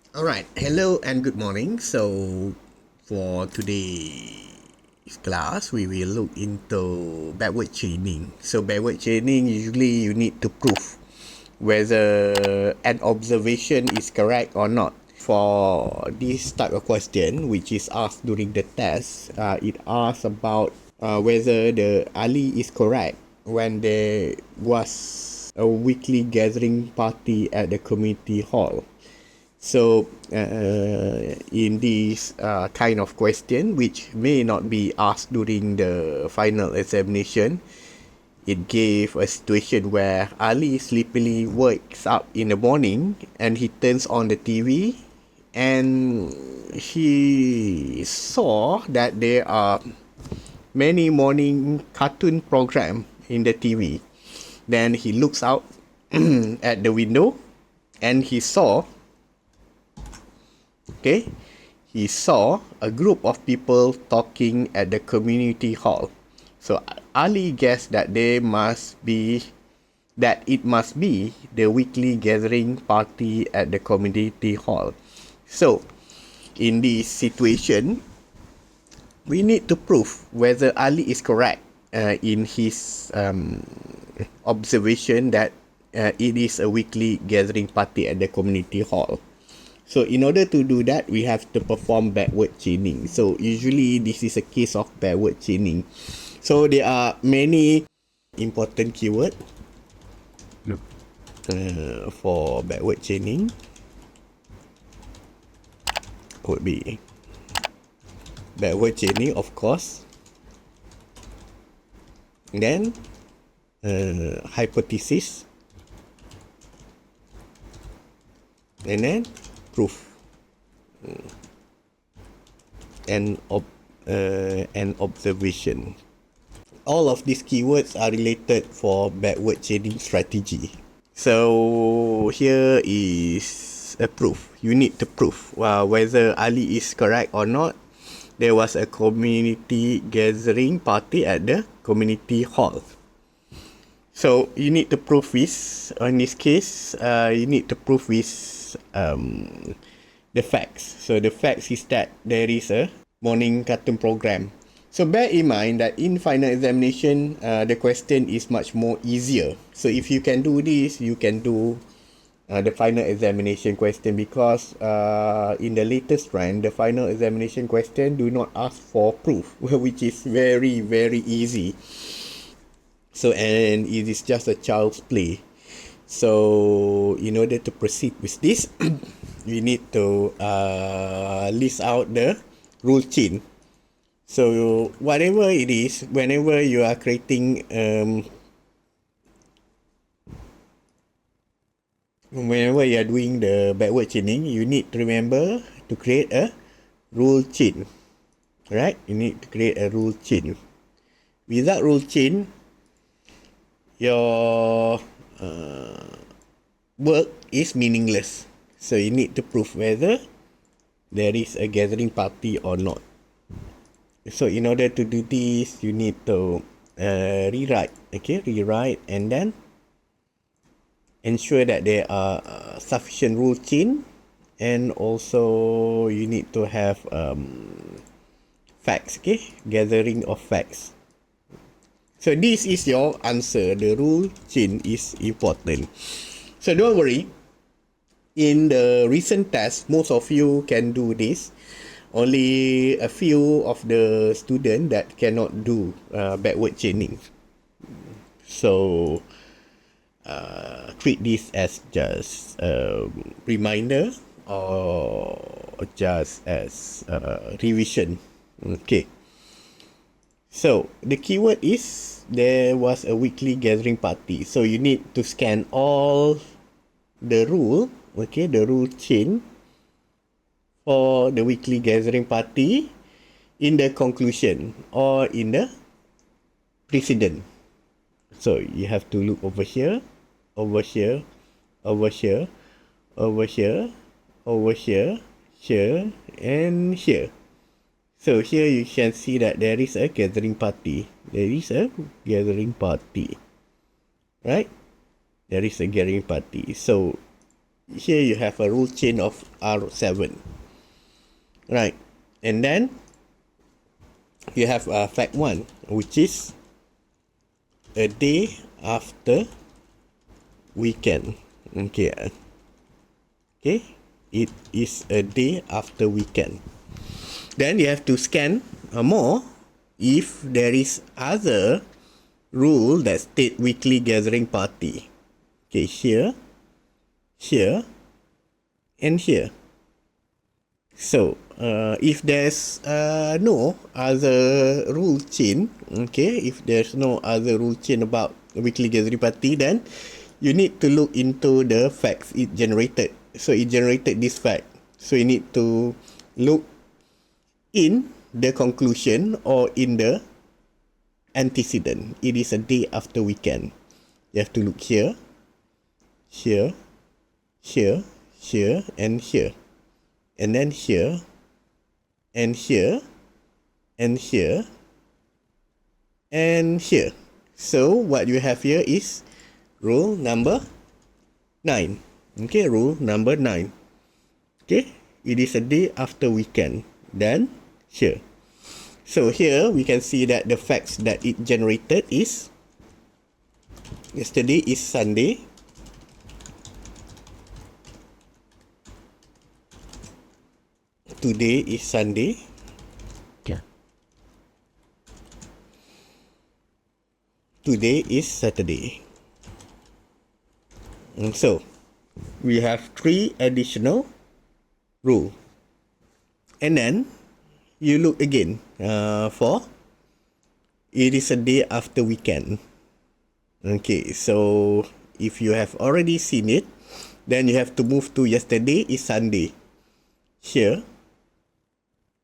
Alright, hello and good morning. So, for today's class, we will look into backward chaining. So, backward chaining, usually you need to prove whether an observation is correct or not. For this type of question, which is asked during the test, it asks about whether the Ali is correct when there was a weekly gathering party at the community hall. So, in this kind of question, which may not be asked during the final examination, it gave a situation where Ali sleepily wakes up in the morning and he turns on the TV and he saw that there are many morning cartoon program in the TV. Then he looks out at the window and he saw he saw a group of people talking at the community hall. So Ali guessed that it must be the weekly gathering party at the community hall. So in this situation, we need to prove whether Ali is correct in his observation that it is a weekly gathering party at the community hall. So in order to do that, we have to perform backward chaining. So usually this is a case of backward chaining. So there are many important keywords for backward chaining. Would be backward chaining, of course. And then hypothesis. And then proof and observation. All of these keywords are related for backward chaining strategy. So here is a proof. You need to prove whether Ali is correct or not. There was a community gathering party at the community hall. So you need to prove this. In this case, you need to prove this the facts. So the facts is that there is a morning cartoon program. So bear in mind that in final examination, the question is much more easier. So if you can do this, you can do the final examination question, because in the latest round, the final examination question do not ask for proof, which is very, very easy. So, and it is just a child's play. So, in order to proceed with this, we need to list out the rule chain. So, whatever it is, whenever you are creating, whenever you are doing the backward chaining, you need to remember to create a rule chain. Right? You need to create a rule chain. Without rule chain, your work is meaningless. So you need to prove whether there is a gathering party or not. So in order to do this, you need to rewrite, and then ensure that there are sufficient rule chain, and also you need to have facts, gathering of facts. So this is your answer. The rule chain is important. So don't worry. In the recent test, most of you can do this. Only a few of the students that cannot do backward chaining. So treat this as just a reminder or just as revision. Okay. So the keyword is there was a weekly gathering party. So you need to scan all the rule, the rule chain for the weekly gathering party in the conclusion or in the precedent. So you have to look over here, over here, over here, over here, over here, here, and here. So here you can see that there is a gathering party. There is a gathering party. Right? There is a gathering party. So here you have a rule chain of R7, right? And then you have fact 1, which is a day after weekend. Okay, it is a day after weekend. Then you have to scan more if there is other rule that state weekly gathering party. Okay, here, and here. So if there's no other rule chain, okay, if there's no other rule chain about weekly gathering party, then you need to look into the facts it generated. So it generated this fact. So you need to look in the conclusion or in the antecedent. It is a day after weekend. You have to look here, here, here, here, and here. And then here, and here, and here, and here. So what you have here is rule number 9. Okay, rule number 9. Okay, it is a day after weekend. Then here. So here we can see that the facts that it generated is yesterday is Sunday. Today is Sunday. Yeah. Today is Saturday. And so we have 3 additional rule. And then you look again for it is a day after weekend. Okay, so if you have already seen it, then you have to move to yesterday is Sunday. Here,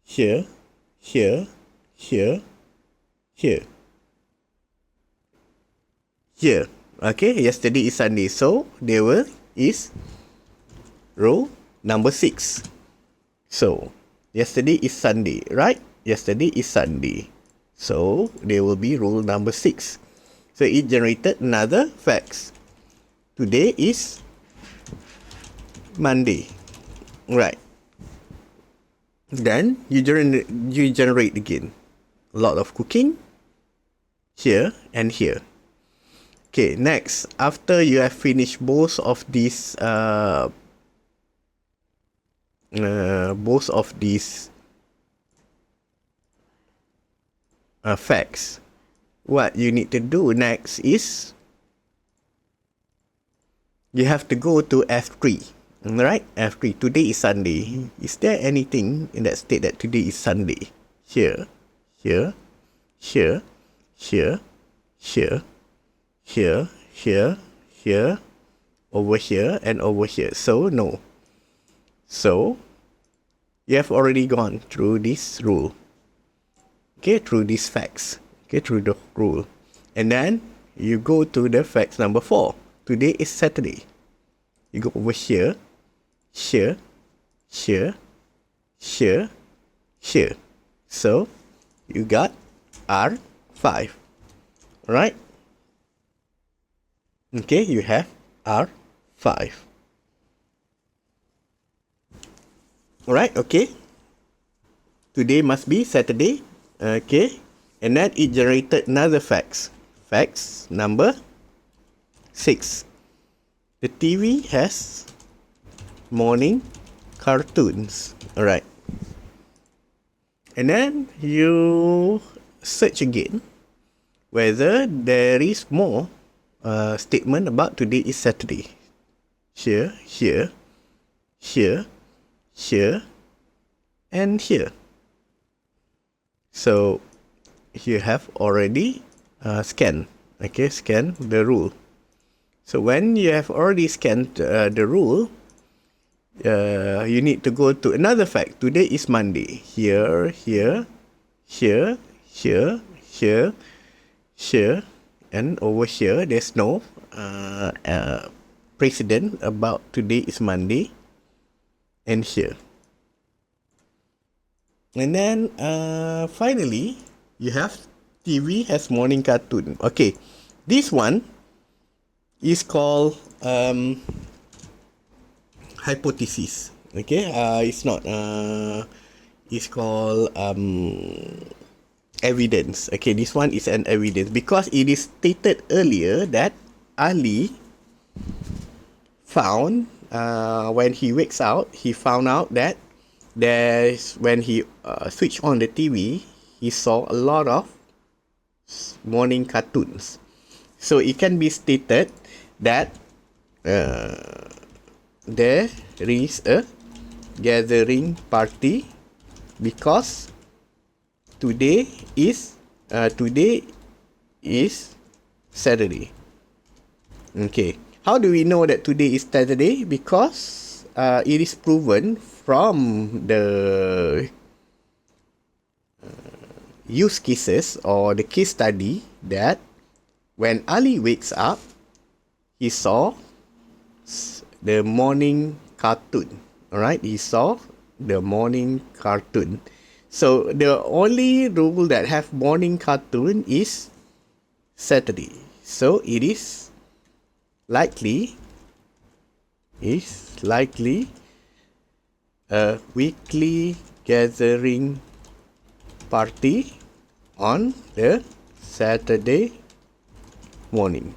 here, here, here, here, here. Okay, yesterday is Sunday, so there is row number 6. So yesterday is Sunday, right? Yesterday is Sunday, so there will be rule number 6. So it generated another facts. Today is Monday, right? Then you generate again a lot of cooking here and here. Okay, next, after you have finished both of these facts, what you need to do next is you have to go to F3. Right, F3. Today is Sunday. Is there anything in that state that today is Sunday? Here, here, here, here, here, here, here, here, over here, and over here. So no. So you have already gone through this rule. Okay, through these facts. Okay, through the rule. And then you go to the facts number 4. Today is Saturday. You go over here, here, here, here, here. So you got R5. Right? Okay, you have R5. Alright, okay. Today must be Saturday. Okay. And then it generated another facts. Facts number 6. The TV has morning cartoons. Alright. And then you search again whether there is more statement about today is Saturday. Here, here, here, here, and here. So you have already scanned. Okay, scan the rule. So when you have already scanned the rule, you need to go to another fact. Today is Monday. Here, here, here, here, here, here, and over here. There's no precedent about today is Monday. And here. And then finally, you have TV has morning cartoon. Okay, this one is called hypothesis. Okay, it's not. It's called evidence. Okay, this one is an evidence because it is stated earlier that Ali found when he wakes out, he found out that there's when he switched on the TV, he saw a lot of morning cartoons. So it can be stated that there is a gathering party because today is Saturday. Okay, how do we know that today is Saturday? Because it is proven from the use cases or the case study that when Ali wakes up, he saw the morning cartoon. Alright, he saw the morning cartoon. So the only rule that have morning cartoon is Saturday. So it is likely a weekly gathering party on the Saturday morning.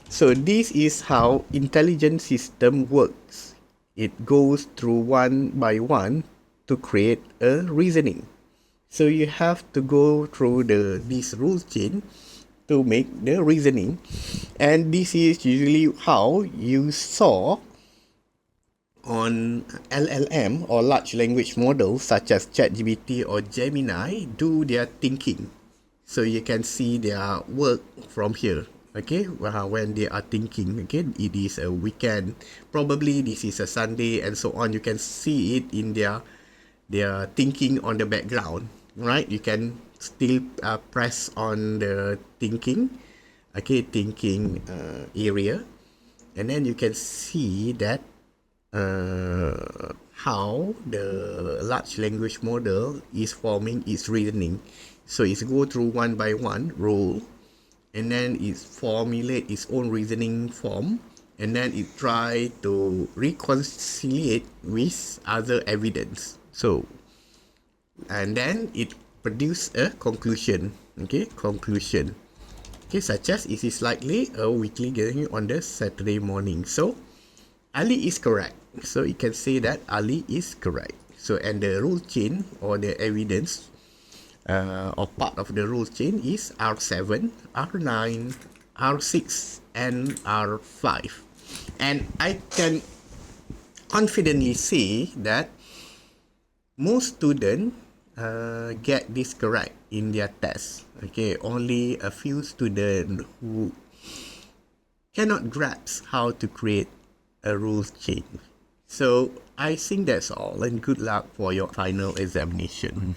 So this is how intelligent system works. It goes through one by one to create a reasoning. So you have to go through this rule chain to make the reasoning, and this is usually how you saw on LLM or large language models such as ChatGPT or Gemini do their thinking. So you can see their work from here. Okay, when they are thinking, okay, it is a weekend, probably this is a Sunday, and so on. You can see it in their thinking on the background, right? You can still press on the thinking, okay, thinking area, and then you can see that how the large language model is forming its reasoning. So it's go through one by one rule, and then it formulate its own reasoning form, and then it try to reconcile with other evidence. So, and then it produce a conclusion. Okay, conclusion. Okay, such as it is likely a weekly gathering on the Saturday morning. So, Ali is correct. So you can say that Ali is correct. So, and the rule chain or the evidence or part of the rule chain is R7, R9, R6, and R5. And I can confidently say that most students get this correct in their test. Okay, only a few students who cannot grasp how to create a rule chain. So I think that's all, and good luck for your final examination.